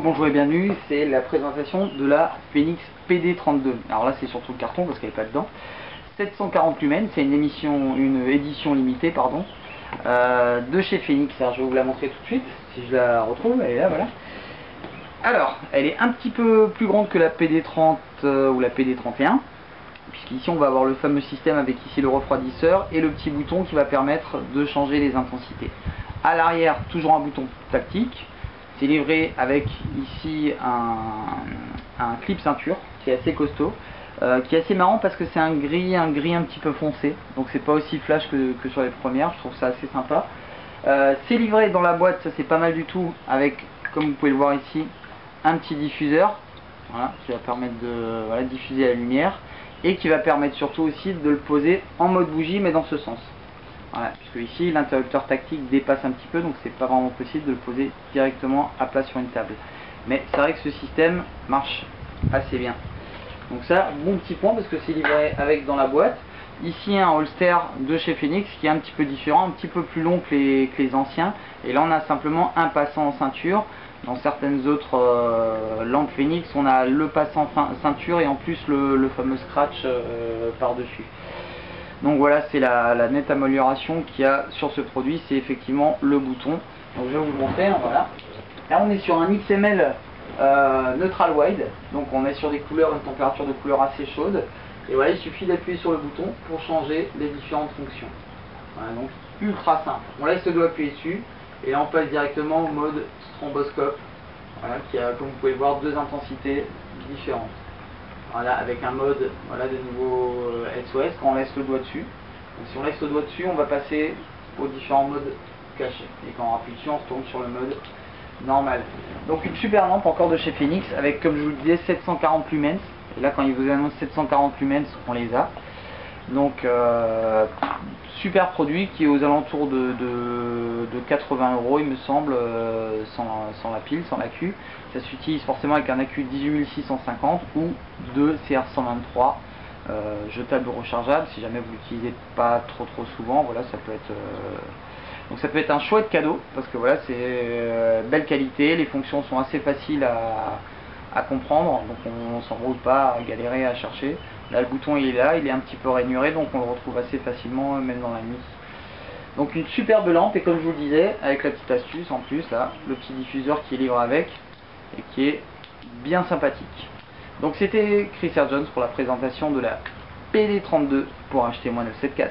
bonjour et bienvenue, c'est la présentation de la Phoenix PD32. Alors là c'est surtout le carton parce qu'elle n'est pas dedans. 740 lumens, c'est une édition limitée pardon, de chez Phoenix. Alors je vais vous la montrer tout de suite, si je la retrouve, elle est là, voilà. Alors, elle est un petit peu plus grande que la PD30 ou la PD31, puisqu'ici on va avoir le fameux système avec ici le refroidisseur et le petit bouton qui va permettre de changer les intensités. À l'arrière, toujours un bouton tactique. C'est livré avec ici un clip ceinture qui est assez costaud, qui est assez marrant parce que c'est un gris un petit peu foncé, donc c'est pas aussi flash que sur les premières. Je trouve ça assez sympa. C'est livré dans la boîte, ça c'est pas mal du tout, avec, comme vous pouvez le voir ici, un petit diffuseur, voilà, qui va permettre de diffuser la lumière et qui va permettre surtout aussi de le poser en mode bougie, mais dans ce sens. Voilà, puisque ici l'interrupteur tactique dépasse un petit peu, donc c'est pas vraiment possible de le poser directement à plat sur une table. Mais c'est vrai que ce système marche assez bien. Donc ça, bon petit point parce que c'est livré avec dans la boîte. Ici un holster de chez Phoenix qui est un petit peu différent, un petit peu plus long que les anciens. Et là on a simplement un passant en ceinture. Dans certaines autres lampes Phoenix, on a le passant ceinture et en plus le fameux scratch par-dessus. Donc voilà, c'est la nette amélioration qu'il y a sur ce produit, c'est effectivement le bouton. Donc je vais vous le montrer, hein, voilà. Là on est sur un XML neutral wide, donc on est sur des couleurs, une température de couleur assez chaude. Et voilà, il suffit d'appuyer sur le bouton pour changer les différentes fonctions. Voilà, donc ultra simple. On laisse le doigt appuyé dessus, et là on passe directement au mode stroboscope, voilà, qui a, comme vous pouvez le voir, deux intensités différentes. Voilà, avec un mode de niveau SOS quand on laisse le doigt dessus. Donc, si on laisse le doigt dessus, on va passer aux différents modes cachés. Et quand on appuie dessus, on retourne sur le mode normal. Donc une super lampe encore de chez Phoenix avec, comme je vous le disais, 740 lumens. Et là, quand ils vous annoncent 740 lumens, on les a. Donc super produit qui est aux alentours de 80 € il me semble, sans la pile, sans l'accu. Ça s'utilise forcément avec un accu 18650 ou deux CR123 jetables rechargeables si jamais vous l'utilisez pas trop souvent. Voilà, ça peut être donc ça peut être un chouette cadeau parce que voilà, c'est belle qualité, les fonctions sont assez faciles à comprendre, donc on s'embrouille pas à galérer à chercher. Là le bouton il est là, il est un petit peu rainuré, donc on le retrouve assez facilement même dans la nuit. Donc une superbe lampe, et comme je vous le disais, avec la petite astuce en plus là, le petit diffuseur qui est livré avec et qui est bien sympathique. Donc c'était Chris R. Jones pour la présentation de la PD32 pour acheter-moi 974.